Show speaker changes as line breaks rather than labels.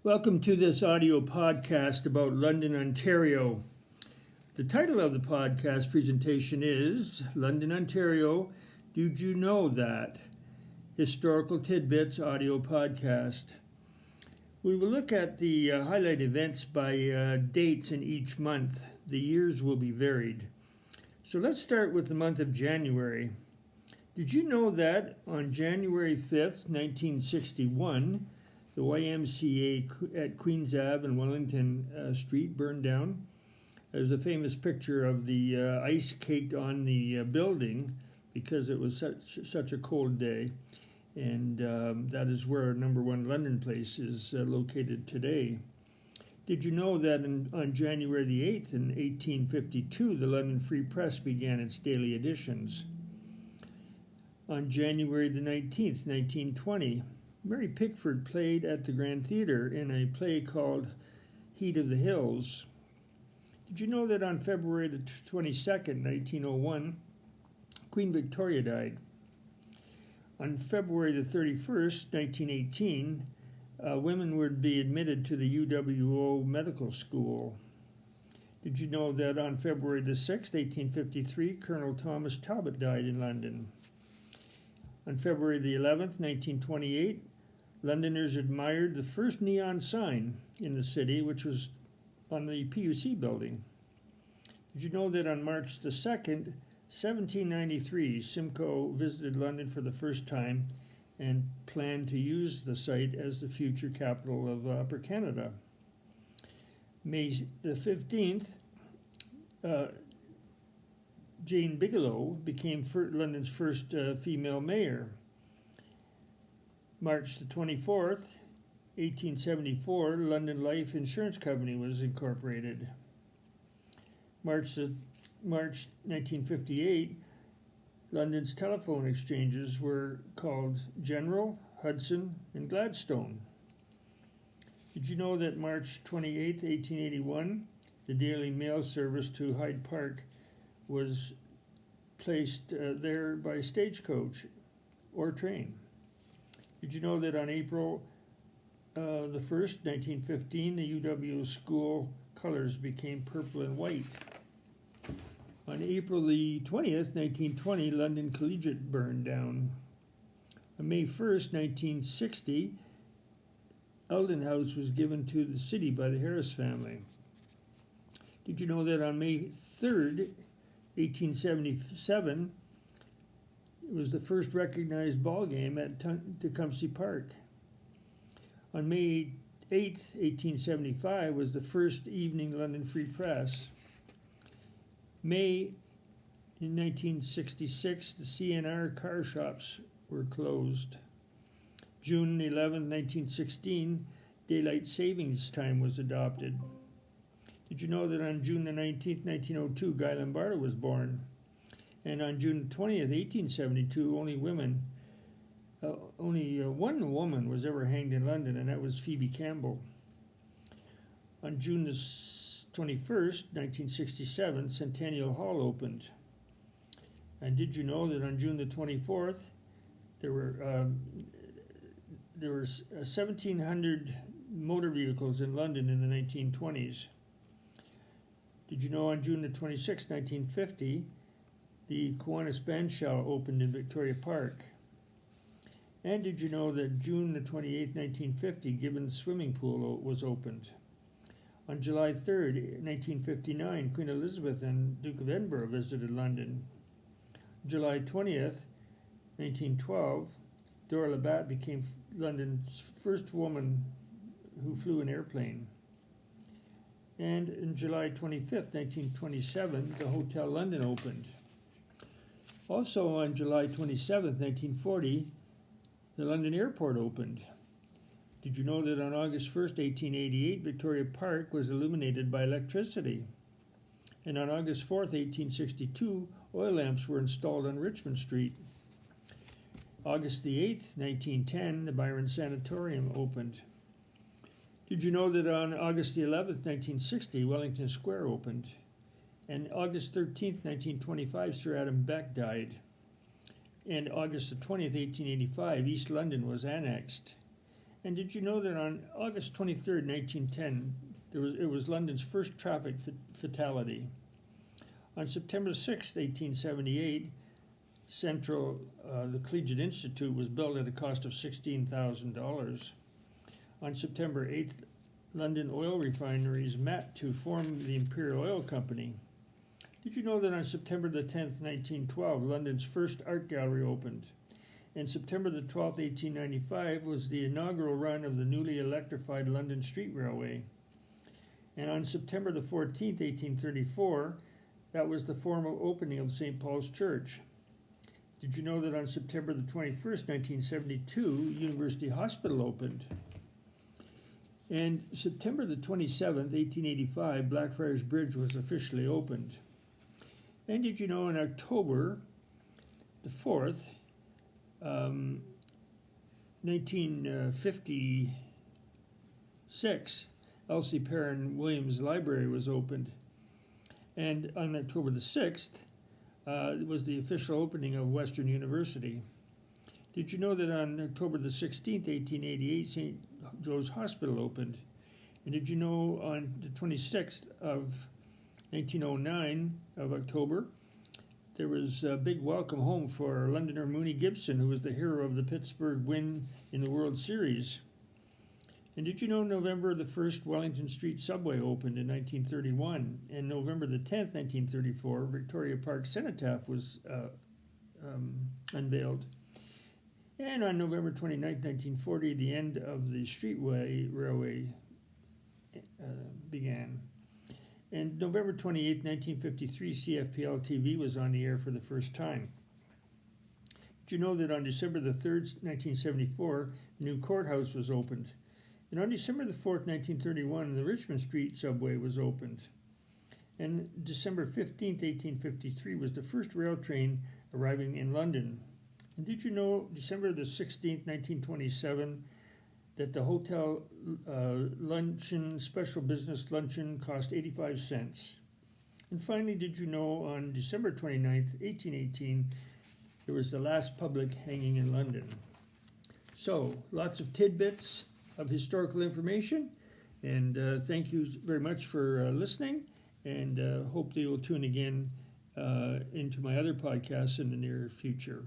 Welcome to this audio podcast about London, Ontario. The title of the podcast presentation is London, Ontario, Did You Know That? Historical Tidbits audio podcast. We will look at the highlight events by dates in each month. The years will be varied. So let's start with the month of January. Did you know that on January 5th, 1961, the YMCA at Queens Ave and Wellington Street burned down? There's a famous picture of the ice caked on the building because it was such a cold day. And that is where number 1 London Place is located today. Did you know that on January the 8th in 1852, the London Free Press began its daily editions? On January the 19th, 1920, Mary Pickford played at the Grand Theatre in a play called Heat of the Hills. Did you know that on February the 22nd, 1901, Queen Victoria died? On February the 31st, 1918, women would be admitted to the UWO Medical School. Did you know that on February the 6th, 1853, Colonel Thomas Talbot died in London? On February the 11th, 1928, Londoners admired the first neon sign in the city, which was on the PUC building. Did you know that on March the 2nd, 1793, Simcoe visited London for the first time and planned to use the site as the future capital of Upper Canada? May the 15th, Jane Bigelow became London's first female mayor. March the 24th, 1874, London Life Insurance Company was incorporated. March 1958, London's telephone exchanges were called General, Hudson, and Gladstone. Did you know that March 28, 1881, the Daily Mail service to Hyde Park was placed there by stagecoach or train? Did you know that on April the 1st, 1915, the UW school colors became purple and white? On April the 20th, 1920, London Collegiate burned down. On May 1st, 1960, Eldon House was given to the city by the Harris family. Did you know that on May 3rd, 1877, it was the first recognized ball game at Tecumseh Park? On May 8, 1875, was the first evening London Free Press. May in 1966, the CNR car shops were closed. June 11, 1916, daylight savings time was adopted. Did you know that on June the 19th, 1902, Guy Lombardo was born? And on June 20th, 1872, only one woman was ever hanged in London, and that was Phoebe Campbell. On June the 21st, 1967, Centennial Hall opened. And did you know that on June the 24th, there were 1,700 motor vehicles in London in the 1920s? Did you know on June the 26th, 1950, the Kiwanis Bandshell opened in Victoria Park? And did you know that June the 28th, 1950, Gibbons Swimming Pool was opened? On July 3rd, 1959, Queen Elizabeth and Duke of Edinburgh visited London. July 20th, 1912, Dora Labatt became London's first woman who flew an airplane. And on July 25th, 1927, the Hotel London opened. Also on July 27th, 1940, the London Airport opened. Did you know that on August 1st, 1888, Victoria Park was illuminated by electricity? And on August 4th, 1862, oil lamps were installed on Richmond Street. August the 8th, 1910, the Byron Sanatorium opened. Did you know that on August the 11th, 1960, Wellington Square opened? And August 13th, 1925, Sir Adam Beck died. And August the 20th, 1885, East London was annexed. And did you know that on August 23rd, 1910, it was London's first traffic fatality? On September 6th, 1878, the Collegiate Institute was built at a cost of $16,000. On September 8th, London oil refineries met to form the Imperial Oil Company. Did you know that on September the 10th, 1912, London's first art gallery opened? And September the 12th, 1895, was the inaugural run of the newly electrified London Street Railway. And on September the 14th, 1834, that was the formal opening of St. Paul's Church. Did you know that on September the 21st, 1972, University Hospital opened? And September the 27th, 1885, Blackfriars Bridge was officially opened. And did you know on October the 4th, 1956, Elsie Perrin Williams Library was opened. And on October the 6th, it was the official opening of Western University. Did you know that on October the 16th, 1888, St. Joe's Hospital opened? And did you know on the 26th of 1909 of October, there was a big welcome home for Londoner Mooney Gibson, who was the hero of the Pittsburgh win in the World Series? And did you know November the 1st, Wellington Street Subway opened in 1931? And November the 10th, 1934, Victoria Park Cenotaph was unveiled. And on November 29th, 1940, the end of the Streetway Railway began. And November 28, 1953, CFPL TV was on the air for the first time. Did you know that on December the 3rd, 1974, the new courthouse was opened? And on December the 4th, 1931, the Richmond Street subway was opened. And December 15th, 1853, was the first rail train arriving in London. And did you know December the 16th, 1927, that the hotel luncheon, special business luncheon, cost 85 cents? And finally, did you know on December 29th, 1818, there was the last public hanging in London? So, lots of tidbits of historical information, and thank you very much for listening, and hope that you'll tune again into my other podcasts in the near future.